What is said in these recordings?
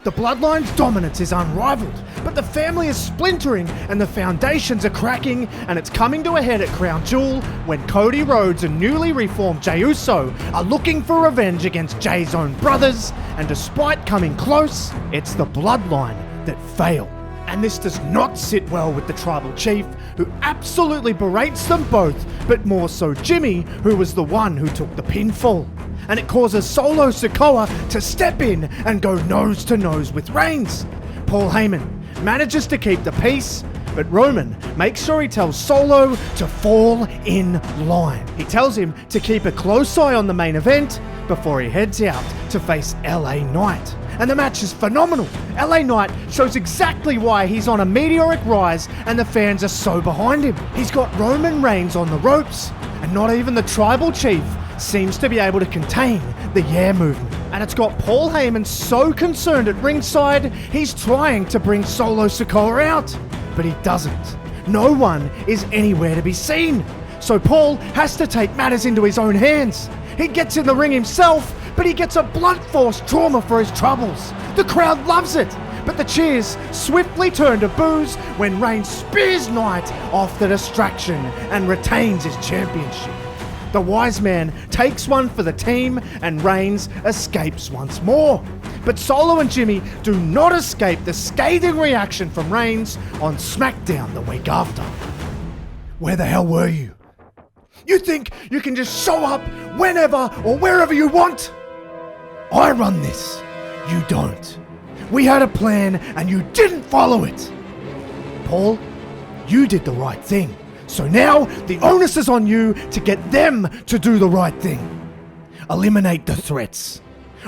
The Bloodline's dominance is unrivaled, but the family is splintering and the foundations are cracking, and it's coming to a head at Crown Jewel when Cody Rhodes and newly reformed Jey Uso are looking for revenge against Jey's own brothers, and despite coming close, it's the Bloodline that fail. And this does not sit well with the Tribal Chief, who absolutely berates them both, but more so Jimmy, who was the one who took the pinfall. And it causes Solo Sikoa to step in and go nose to nose with Reigns. Paul Heyman manages to keep the peace, but Roman makes sure he tells Solo to fall in line. He tells him to keep a close eye on the main event before he heads out to face LA Knight. And the match is phenomenal. LA Knight shows exactly why he's on a meteoric rise and the fans are so behind him. He's got Roman Reigns on the ropes, and not even the Tribal Chief seems to be able to contain the yeah movement. And it's got Paul Heyman so concerned at ringside, he's trying to bring Solo Sikoa out, but he doesn't. No one is anywhere to be seen. So Paul has to take matters into his own hands. He gets in the ring himself, but he gets a blunt force trauma for his troubles. The crowd loves it, but the cheers swiftly turn to boos when Reigns spears Knight off the distraction and retains his championship. The wise man takes one for the team and Reigns escapes once more. But Solo and Jimmy do not escape the scathing reaction from Reigns on SmackDown the week after. Where the hell were you? You think you can just show up whenever or wherever you want? I run this. You don't. We had a plan and you didn't follow it. Paul, you did the right thing. So now the onus is on you to get them to do the right thing. Eliminate the threats.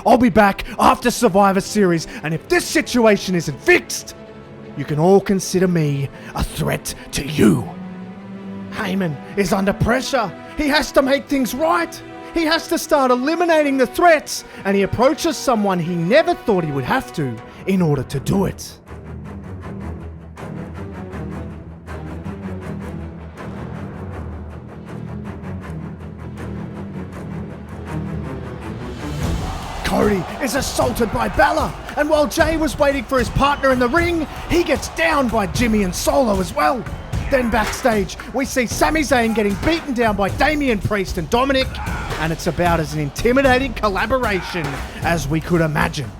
I'll be back after Survivor Series, and if this situation isn't fixed, you can all consider me a threat to you. Heyman is under pressure. He has to make things right. He has to start eliminating the threats, and he approaches someone he never thought he would have to in order to do it. Cody is assaulted by Bella, and while Jey was waiting for his partner in the ring, he gets down by Jimmy and Solo as well. Then backstage, we see Sami Zayn getting beaten down by Damian Priest and Dominic, and it's about as an intimidating collaboration as we could imagine.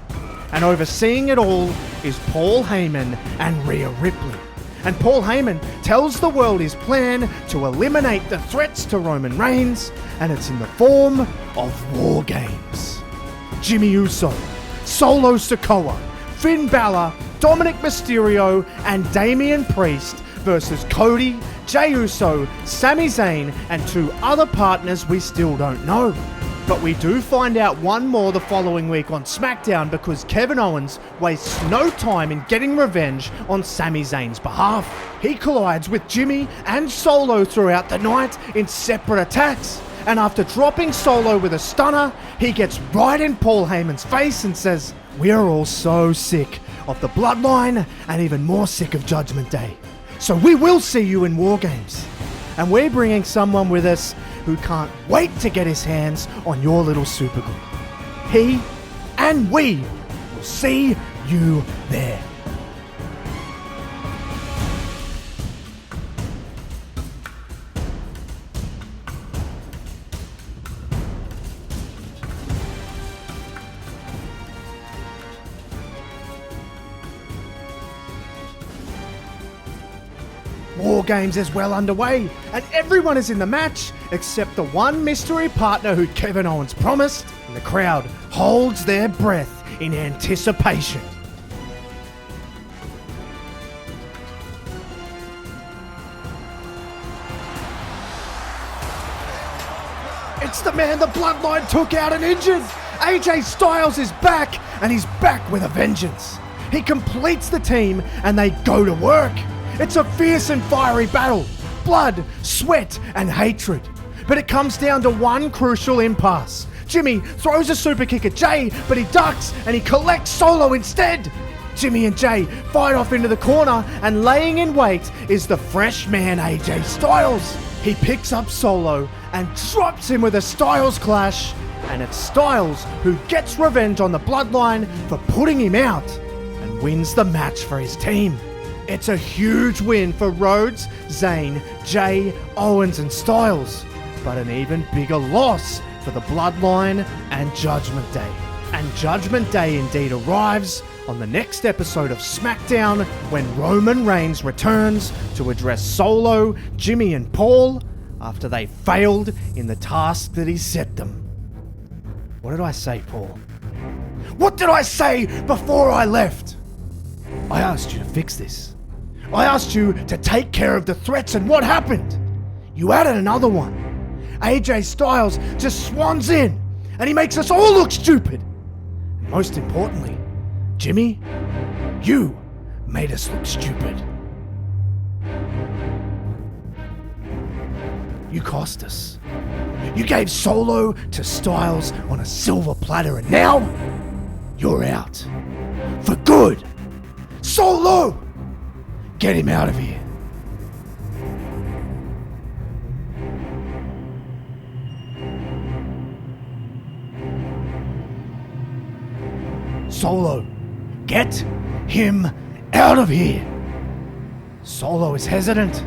And overseeing it all is Paul Heyman and Rhea Ripley. And Paul Heyman tells the world his plan to eliminate the threats to Roman Reigns, and it's in the form of War Games. Jimmy Uso, Solo Sikoa, Finn Balor, Dominic Mysterio, and Damian Priest versus Cody, Jey Uso, Sami Zayn, and two other partners we still don't know. But we do find out one more the following week on SmackDown because Kevin Owens wastes no time in getting revenge on Sami Zayn's behalf. He collides with Jimmy and Solo throughout the night in separate attacks. And after dropping Solo with a stunner, he gets right in Paul Heyman's face and says, "We're all so sick of the Bloodline and even more sick of Judgment Day. So we will see you in War Games." And we're bringing someone with us who can't wait to get his hands on your little superglue. He and we will see you there. War Games is well underway, and everyone is in the match except the one mystery partner who Kevin Owens promised, and the crowd holds their breath in anticipation. It's the man the Bloodline took out and injured! AJ Styles is back, and he's back with a vengeance. He completes the team, and they go to work. It's a fierce and fiery battle. Blood, sweat, and hatred. But it comes down to one crucial impasse. Jimmy throws a super kick at Jey, but he ducks and he collects Solo instead. Jimmy and Jey fight off into the corner, and laying in wait is the fresh man AJ Styles. He picks up Solo and drops him with a Styles clash, and it's Styles who gets revenge on the Bloodline for putting him out and wins the match for his team. It's a huge win for Rhodes, Zayn, Jay, Owens and Styles, but an even bigger loss for the Bloodline and Judgment Day. And Judgment Day indeed arrives on the next episode of SmackDown when Roman Reigns returns to address Solo, Jimmy and Paul after they failed in the task that he set them. What did I say, Paul? What did I say before I left? I asked you to fix this. I asked you to take care of the threats, and what happened? You added another one. AJ Styles just swans in and he makes us all look stupid. And most importantly, Jimmy, you made us look stupid. You cost us. You gave Solo to Styles on a silver platter, and now you're out. For good. Solo! Get him out of here. Solo, get him out of here. Solo is hesitant.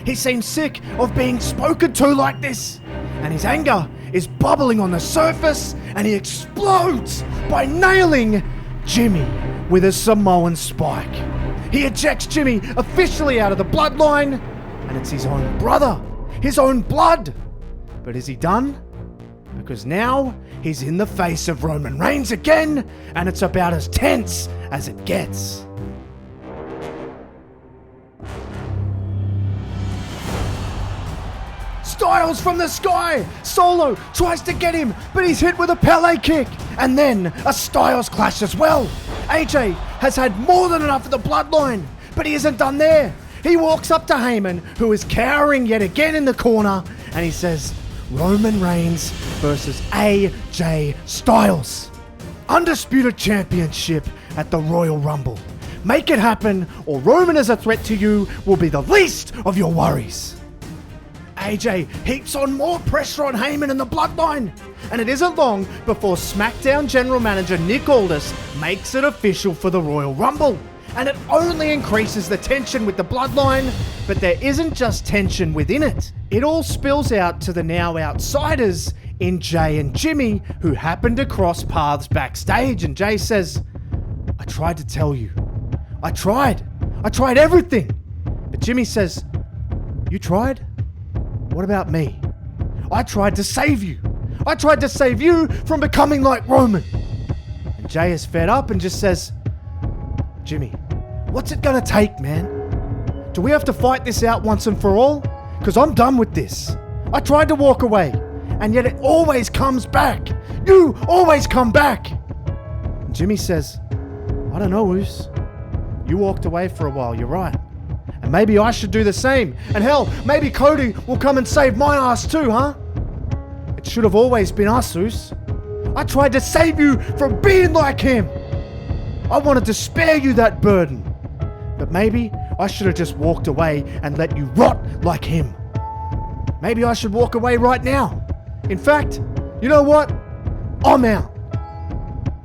He seems sick of being spoken to like this, and his anger is bubbling on the surface, and he explodes by nailing Jimmy with a Samoan spike. He ejects Jimmy officially out of the Bloodline, and it's his own brother, his own blood. But is he done? Because now he's in the face of Roman Reigns again, and it's about as tense as it gets. Styles from the sky! Solo tries to get him, but he's hit with a Pele kick, and then a Styles clash as well. AJ has had more than enough of the Bloodline, but he isn't done there. He walks up to Heyman, who is cowering yet again in the corner, and he says, Roman Reigns versus AJ Styles. Undisputed championship at the Royal Rumble. Make it happen, or Roman as a threat to you will be the least of your worries. AJ heaps on more pressure on Heyman and the Bloodline, and it isn't long before SmackDown General Manager Nick Aldis makes it official for the Royal Rumble, and it only increases the tension with the Bloodline, but there isn't just tension within it. It all spills out to the now outsiders in Jay and Jimmy, who happen to cross paths backstage, and Jay says, I tried to tell you. I tried everything. But Jimmy says, you tried? What about me? I tried to save you. I tried to save you from becoming like Roman. And Jay is fed up and just says, Jimmy, what's it gonna take, man? Do we have to fight this out once and for all? Because I'm done with this. I tried to walk away, and yet it always comes back. You always come back. And Jimmy says, I don't know, Oos. You walked away for a while, you're right. And maybe I should do the same. And hell, maybe Cody will come and save my ass too, huh? It should have always been us, Oos. I tried to save you from being like him. I wanted to spare you that burden. But maybe I should have just walked away and let you rot like him. Maybe I should walk away right now. In fact, you know what? I'm out.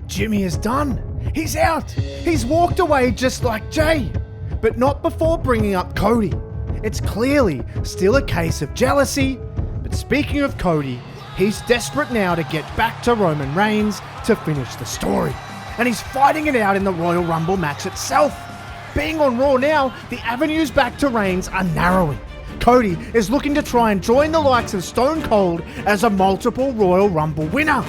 Jimmy is done. He's out. He's walked away just like Jay. But not before bringing up Cody. It's clearly still a case of jealousy. But speaking of Cody, he's desperate now to get back to Roman Reigns to finish the story. And he's fighting it out in the Royal Rumble match itself. Being on Raw now, the avenues back to Reigns are narrowing. Cody is looking to try and join the likes of Stone Cold as a multiple Royal Rumble winner.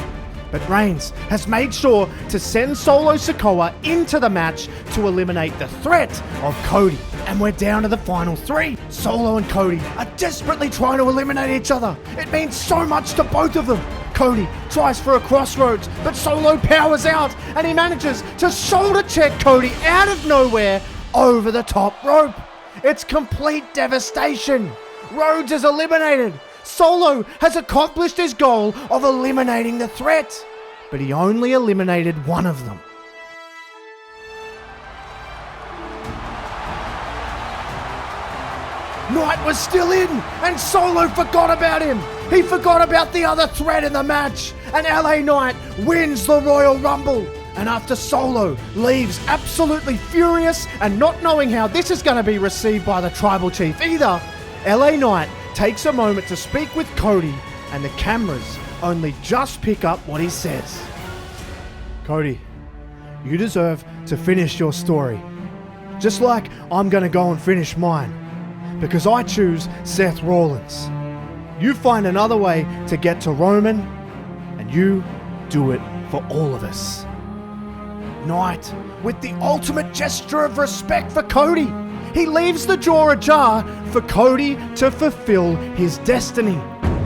But Reigns has made sure to send Solo Sikoa into the match to eliminate the threat of Cody. And we're down to the final three. Solo and Cody are desperately trying to eliminate each other. It means so much to both of them. Cody tries for a crossroads, but Solo powers out and he manages to shoulder check Cody out of nowhere over the top rope. It's complete devastation. Rhodes is eliminated. Solo has accomplished his goal of eliminating the threat, but he only eliminated one of them. Knight was still in, and Solo forgot about him. He forgot about the other threat in the match, and LA Knight wins the Royal Rumble. And after Solo leaves absolutely furious and not knowing how this is going to be received by the tribal chief either, LA Knight takes a moment to speak with Cody, and the cameras only just pick up what he says. Cody, you deserve to finish your story. Just like I'm going to go and finish mine. Because I choose Seth Rollins. You find another way to get to Roman, and you do it for all of us. Knight, with the ultimate gesture of respect for Cody, he leaves the door ajar for Cody to fulfill his destiny.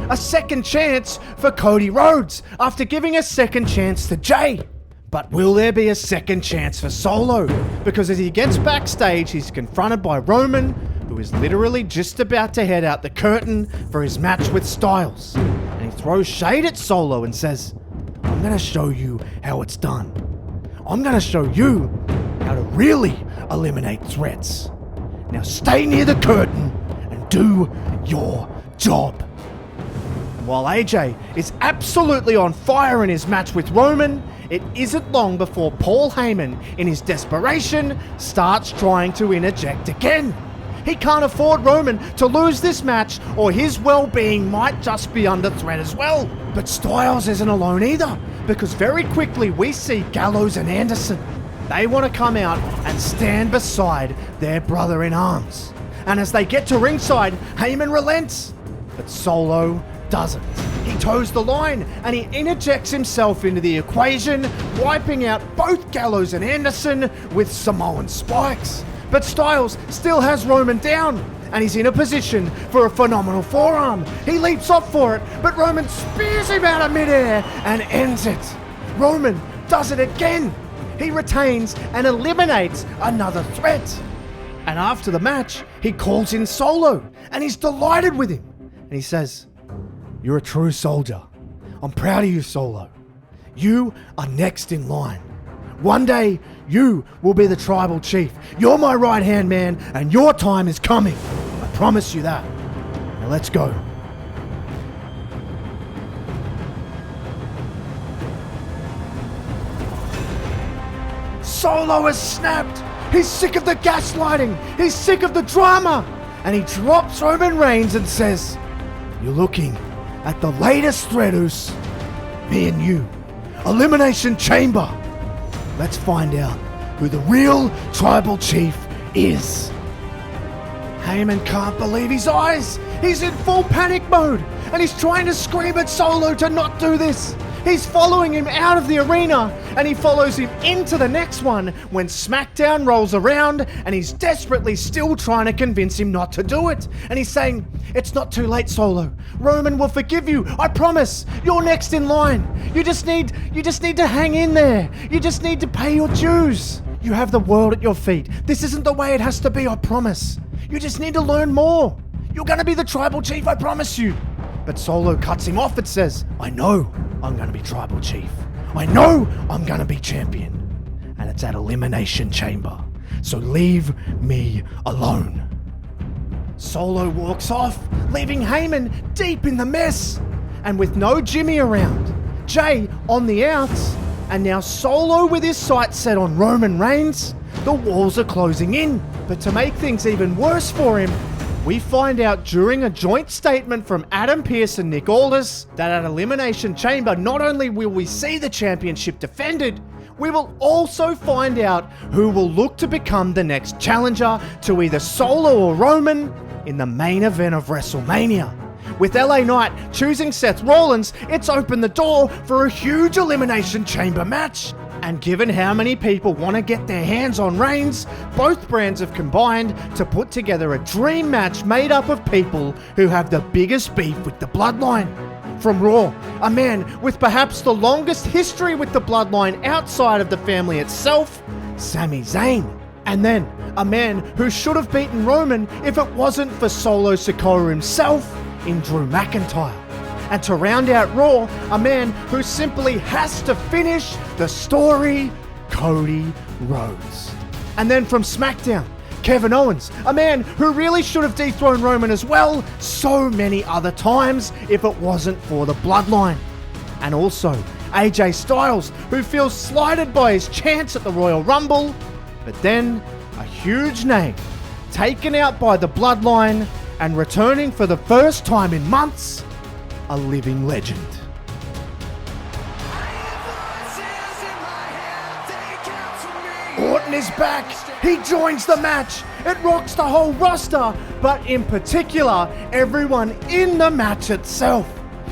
A second chance for Cody Rhodes after giving a second chance to Jay. But will there be a second chance for Solo? Because as he gets backstage, he's confronted by Roman, who is literally just about to head out the curtain for his match with Styles. And he throws shade at Solo and says, I'm going to show you how it's done. I'm going to show you how to really eliminate threats. Now stay near the curtain and do your job. And while AJ is absolutely on fire in his match with Roman, it isn't long before Paul Heyman, in his desperation, starts trying to interject again. He can't afford Roman to lose this match, or his well-being might just be under threat as well. But Styles isn't alone either, because very quickly we see Gallows and Anderson. They want to come out and stand beside their brother in arms. And as they get to ringside, Heyman relents. But Solo doesn't. He toes the line and he interjects himself into the equation, wiping out both Gallows and Anderson with Samoan spikes. But Styles still has Roman down, and he's in a position for a phenomenal forearm. He leaps up for it, but Roman spears him out of midair and ends it. Roman does it again. He retains and eliminates another threat. And after the match, he calls in Solo, and he's delighted with him. And he says, "You're a true soldier. I'm proud of you, Solo. You are next in line. One day, you will be the tribal chief. You're my right-hand man, and your time is coming. I promise you that. Now let's go." Solo has snapped. He's sick of the gaslighting. He's sick of the drama. And he drops Roman Reigns and says, "You're looking at the latest threat, Uce. Me and you. Elimination Chamber. Let's find out who the real tribal chief is." Heyman can't believe his eyes. He's in full panic mode, and he's trying to scream at Solo to not do this. He's following him out of the arena, and he follows him into the next one when SmackDown rolls around, and he's desperately still trying to convince him not to do it. And he's saying, "It's not too late, Solo. Roman will forgive you. I promise. You're next in line. You just need to hang in there. You just need to pay your dues. You have the world at your feet. This isn't the way it has to be, I promise. You just need to learn more. You're going to be the tribal chief, I promise you." But Solo cuts him off and says, "I know I'm going to be tribal chief. I know I'm going to be champion. And it's at Elimination Chamber. So leave me alone." Solo walks off, leaving Heyman deep in the mess. And with no Jimmy around, Jay on the outs, and now Solo with his sights set on Roman Reigns, the walls are closing in. But to make things even worse for him, we find out during a joint statement from Adam Pearce and Nick Aldis that at Elimination Chamber, not only will we see the championship defended, we will also find out who will look to become the next challenger to either Solo or Roman in the main event of WrestleMania. With LA Knight choosing Seth Rollins, it's opened the door for a huge Elimination Chamber match. And given how many people want to get their hands on Reigns, both brands have combined to put together a dream match made up of people who have the biggest beef with the Bloodline. From Raw, a man with perhaps the longest history with the Bloodline outside of the family itself, Sami Zayn. And then, a man who should have beaten Roman if it wasn't for Solo Sikoa himself in Drew McIntyre. And to round out Raw, a man who simply has to finish the story, Cody Rhodes. And then from SmackDown, Kevin Owens, a man who really should have dethroned Roman as well so many other times if it wasn't for the Bloodline. And also, AJ Styles, who feels slighted by his chance at the Royal Rumble. But then, a huge name, taken out by the Bloodline and returning for the first time in months, a living legend. Orton is back. He joins the match. It rocks the whole roster, but in particular, everyone in the match itself.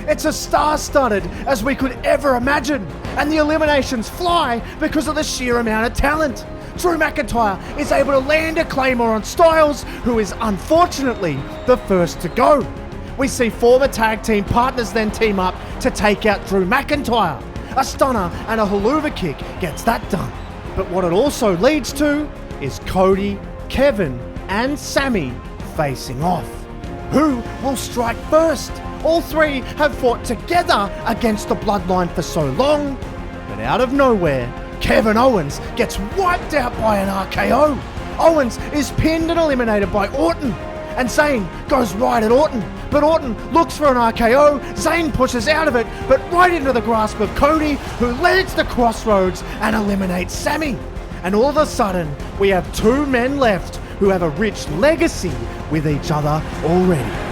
It's as star-studded as we could ever imagine, and the eliminations fly because of the sheer amount of talent. Drew McIntyre is able to land a Claymore on Styles, who is unfortunately the first to go. We see former tag team partners then team up to take out Drew McIntyre. A stunner and a haluva kick gets that done. But what it also leads to is Cody, Kevin, and Sami facing off. Who will strike first? All three have fought together against the Bloodline for so long, but out of nowhere, Kevin Owens gets wiped out by an RKO. Owens is pinned and eliminated by Orton, and Zayn goes right at Orton, but Orton looks for an RKO. Zayn pushes out of it, but right into the grasp of Cody, who leads the Crossroads and eliminates Sami. And all of a sudden, we have two men left who have a rich legacy with each other already.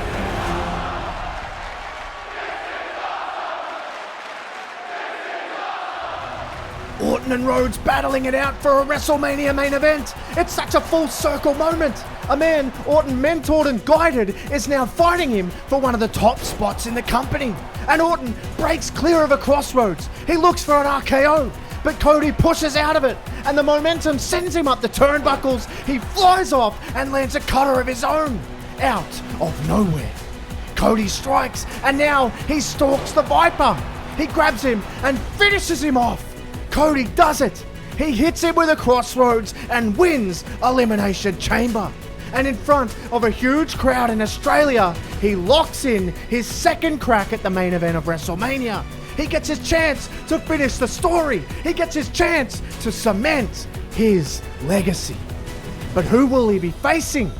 Orton and Rhodes battling it out for a WrestleMania main event. It's such a full circle moment. A man Orton mentored and guided is now fighting him for one of the top spots in the company. And Orton breaks clear of a Crossroads. He looks for an RKO, but Cody pushes out of it, and the momentum sends him up the turnbuckles. He flies off and lands a cutter of his own, out of nowhere. Cody strikes, and now he stalks the Viper. He grabs him and finishes him off. Cody does it. He hits him with a Crossroads and wins Elimination Chamber. And in front of a huge crowd in Australia, he locks in his second crack at the main event of WrestleMania. He gets his chance to finish the story. He gets his chance to cement his legacy. But who will he be facing?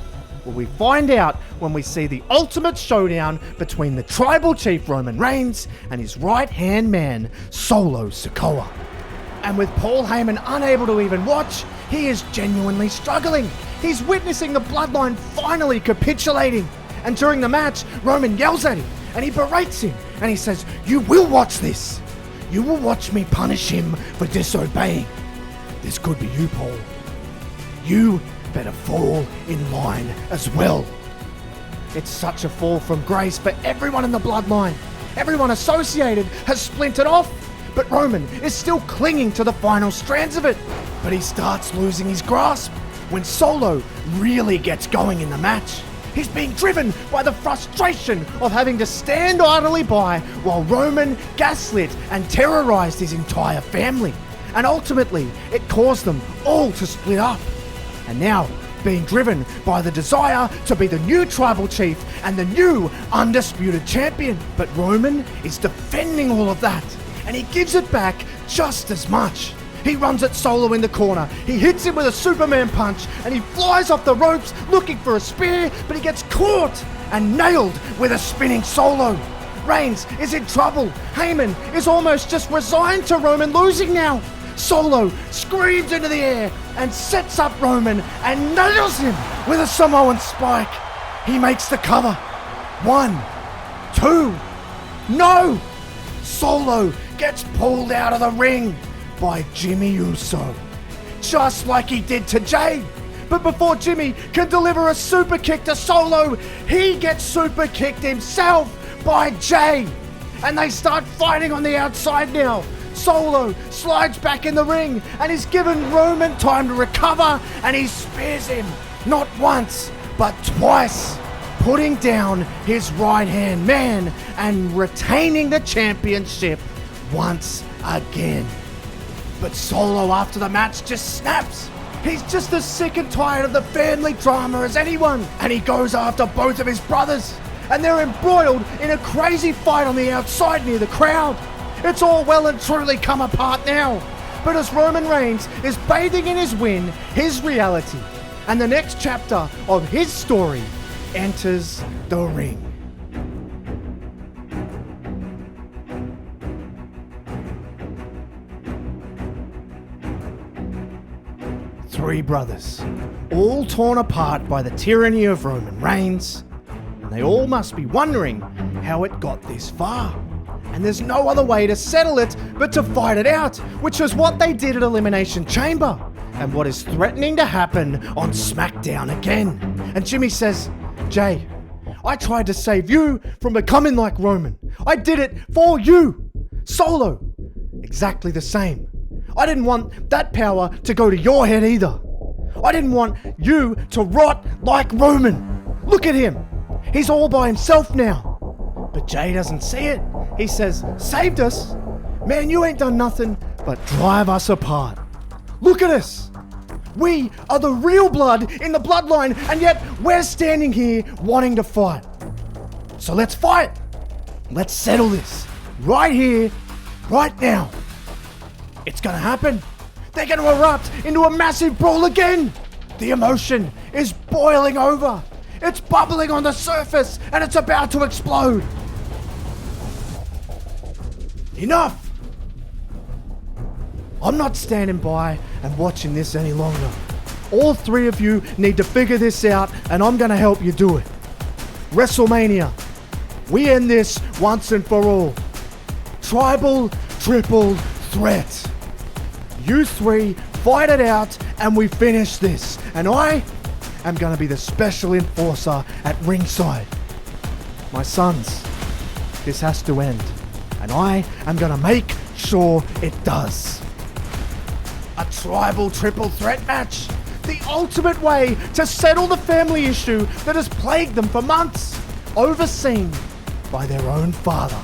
Well, we find out when we see the ultimate showdown between the Tribal Chief Roman Reigns and his right-hand man, Solo Sikoa. And with Paul Heyman unable to even watch, he is genuinely struggling. He's witnessing the Bloodline finally capitulating. And during the match, Roman yells at him and he berates him and he says, "You will watch this. You will watch me punish him for disobeying. This could be you, Paul. You better fall in line as well." It's such a fall from grace for everyone in the Bloodline. Everyone associated has splintered off. But Roman is still clinging to the final strands of it. But he starts losing his grasp when Solo really gets going in the match. He's being driven by the frustration of having to stand idly by while Roman gaslit and terrorized his entire family. And ultimately, it caused them all to split up. And now, being driven by the desire to be the new Tribal Chief and the new undisputed champion. But Roman is defending all of that. And he gives it back just as much. He runs at Solo in the corner. He hits him with a Superman punch and he flies off the ropes looking for a spear, but he gets caught and nailed with a spinning Solo. Reigns is in trouble. Heyman is almost just resigned to Roman losing now. Solo screams into the air and sets up Roman and nails him with a Samoan spike. He makes the cover. 1, 2, no! Solo gets pulled out of the ring by Jimmy Uso, just like he did to Jay. But before Jimmy can deliver a super kick to Solo, he gets super kicked himself by Jay. And they start fighting on the outside now. Solo slides back in the ring and is given Roman time to recover, and he spears him not once but twice, putting down his right-hand man and retaining the championship once again. But Solo after the match just snaps. He's just as sick and tired of the family drama as anyone, and he goes after both of his brothers, and they're embroiled in a crazy fight on the outside near the crowd. It's all well and truly come apart now, but as Roman Reigns is bathing in his win, his reality, and the next chapter of his story enters the ring. three brothers, all torn apart by the tyranny of Roman Reigns, and they all must be wondering how it got this far. And there's no other way to settle it but to fight it out, which is what they did at Elimination Chamber, and what is threatening to happen on SmackDown again. And Jimmy says, Jay, I tried to save you from becoming like Roman. I did it for you. Solo, exactly the same. I didn't want that power to go to your head either. I didn't want you to rot like Roman. Look at him. He's all by himself now. But Jay doesn't see it. He says, saved us? Man, you ain't done nothing but drive us apart. Look at us. We are the real blood in the bloodline, and yet we're standing here wanting to fight. So let's fight. Let's settle this right here, right now. It's gonna happen. They're gonna erupt into a massive brawl again. The emotion is boiling over. It's bubbling on the surface, and it's about to explode. Enough! I'm not standing by and watching this any longer. All three of you need to figure this out, and I'm gonna help you do it. WrestleMania. We end this once and for all. Tribal triple threat. You three fight it out, and we finish this. And I am gonna be the special enforcer at ringside. My sons, this has to end. And I am gonna make sure it does. A tribal triple threat match. The ultimate way to settle the family issue that has plagued them for months. Overseen by their own father.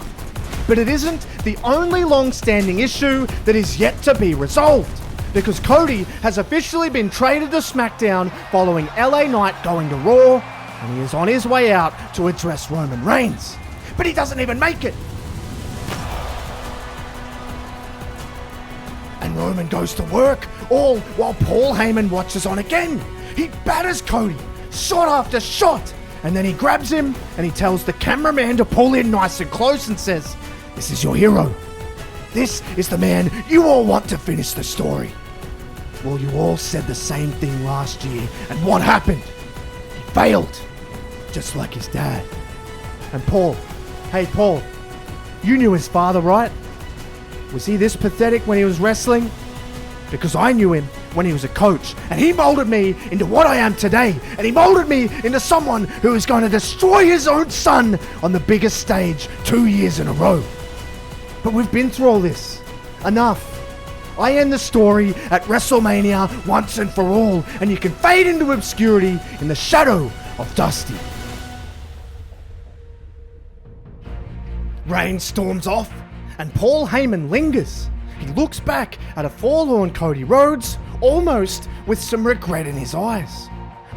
But it isn't the only long-standing issue that is yet to be resolved. Because Cody has officially been traded to SmackDown following LA Knight going to Raw. And he is on his way out to address Roman Reigns. But he doesn't even make it. And Roman goes to work, all while Paul Heyman watches on again. He batters Cody, shot after shot, and then he grabs him and he tells the cameraman to pull in nice and close and says, "This is your hero. This is the man you all want to finish the story." Well, you all said the same thing last year, and what happened? He failed, just like his dad. And Paul, hey Paul, you knew his father, right? Was he this pathetic when he was wrestling? Because I knew him when he was a coach, and he molded me into what I am today, and he molded me into someone who is going to destroy his own son on the biggest stage 2 years in a row. But we've been through all this. Enough. I end the story at WrestleMania once and for all, and you can fade into obscurity in the shadow of Dusty. Reigns storms off, and Paul Heyman lingers. He looks back at a forlorn Cody Rhodes, almost with some regret in his eyes.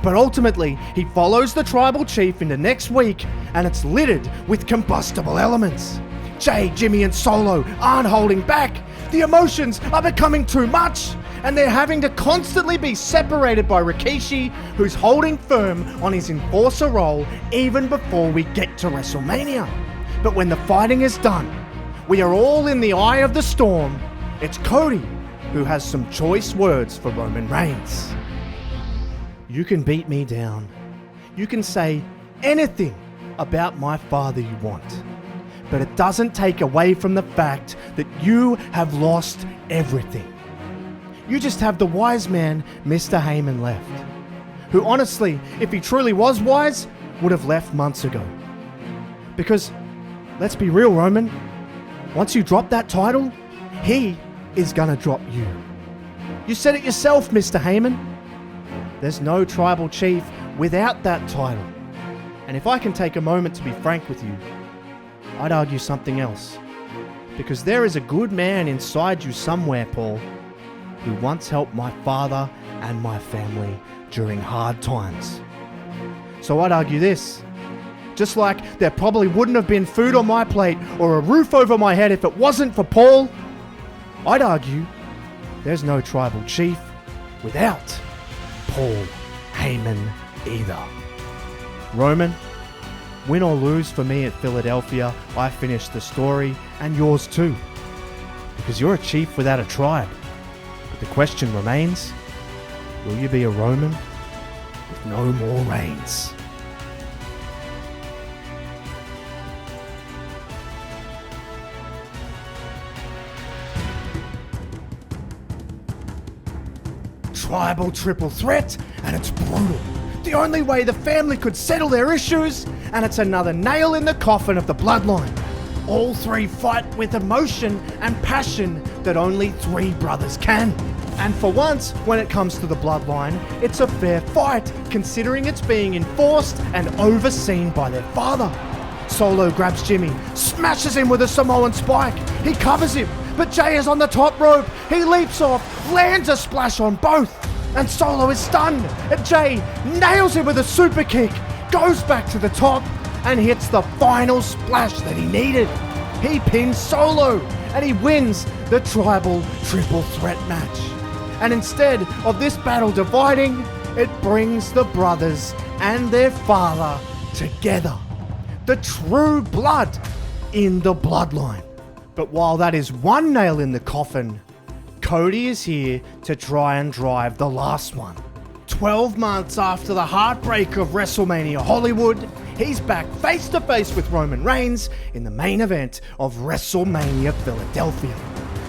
But ultimately, he follows the tribal chief into next week, and it's littered with combustible elements. Jay, Jimmy, and Solo aren't holding back. The emotions are becoming too much, and they're having to constantly be separated by Rikishi, who's holding firm on his enforcer role even before we get to WrestleMania. But when the fighting is done, we are all in the eye of the storm. It's Cody who has some choice words for Roman Reigns. You can beat me down. You can say anything about my father you want. But it doesn't take away from the fact that you have lost everything. You just have the wise man, Mr. Heyman, left. Who honestly, if he truly was wise, would have left months ago. Because, let's be real, Roman, once you drop that title, he is gonna drop you. You said it yourself, Mr. Heyman. There's no tribal chief without that title. And if I can take a moment to be frank with you, I'd argue something else. Because there is a good man inside you somewhere, Paul, who once helped my father and my family during hard times. So I'd argue this. Just like there probably wouldn't have been food on my plate or a roof over my head if it wasn't for Paul, I'd argue there's no tribal chief without Paul Heyman either. Roman, win or lose for me at Philadelphia, I finished the story, and yours too. Because you're a chief without a tribe. But the question remains, Will you be a Roman with no more reigns? Tribal triple threat, and it's brutal. The only way the family could settle their issues, and it's another nail in the coffin of the bloodline. All three fight with emotion and passion that only three brothers can. And for once, when it comes to the bloodline, it's a fair fight, considering it's being enforced and overseen by their father. Solo grabs Jimmy, smashes him with a Samoan spike. He covers him, but Jay is on the top rope. He leaps off, lands a splash on both, and Solo is stunned. And Jay nails him with a super kick, goes back to the top, and hits the final splash that he needed. He pins Solo, and he wins the tribal triple threat match. And instead of this battle dividing, it brings the brothers and their father together. The true blood in the bloodline. But while that is one nail in the coffin, Cody is here to try and drive the last one. 12 months after the heartbreak of WrestleMania Hollywood, he's back face to face with Roman Reigns in the main event of WrestleMania Philadelphia.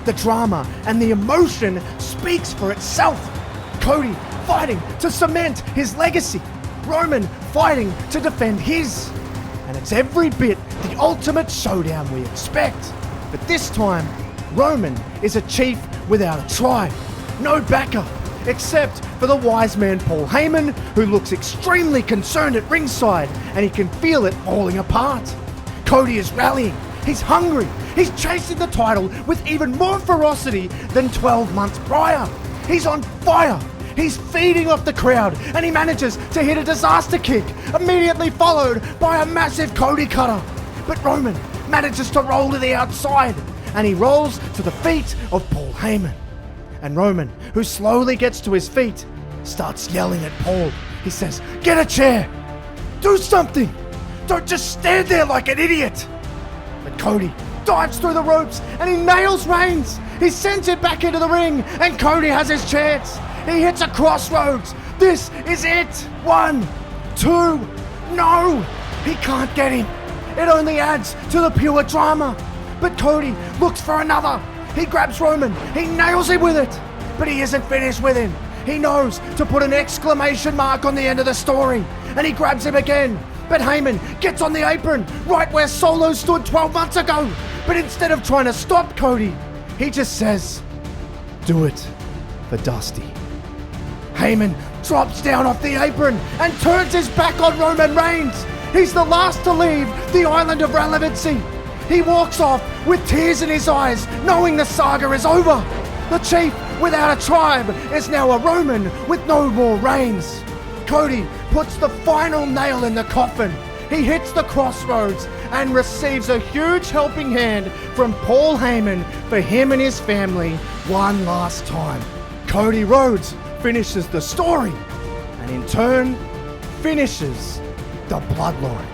The drama and the emotion speaks for itself. Cody fighting to cement his legacy. Roman fighting to defend his. And it's every bit the ultimate showdown we expect. But this time, Roman is a chief without a tribe. No backer, except for the wise man Paul Heyman, who looks extremely concerned at ringside, and he can feel it falling apart. Cody is rallying. He's hungry. He's chasing the title with even more ferocity than 12 months prior. He's on fire. He's feeding off the crowd, and he manages to hit a disaster kick, immediately followed by a massive Cody cutter. But Roman manages to roll to the outside, and he rolls to the feet of Paul Heyman. And Roman, who slowly gets to his feet, starts yelling at Paul. He says, "Get a chair! Do something! Don't just stand there like an idiot!" But Cody dives through the ropes, and he nails Reigns. He sends it back into the ring, and Cody has his chance. He hits a crossroads. This is it. 1, 2, no! He can't get him. It only adds to the pure drama. But Cody looks for another. He grabs Roman. He nails him with it. But he isn't finished with him. He knows to put an exclamation mark on the end of the story. And he grabs him again. But Heyman gets on the apron right where Solo stood 12 months ago. But instead of trying to stop Cody, he just says, "Do it for Dusty." Heyman drops down off the apron and turns his back on Roman Reigns. He's the last to leave the island of relevancy. He walks off with tears in his eyes, knowing the saga is over. The chief without a tribe is now a Roman with no more reigns. Cody puts the final nail in the coffin. He hits the crossroads and receives a huge helping hand from Paul Heyman for him and his family one last time. Cody Rhodes finishes the story, and in turn, finishes the bloodline.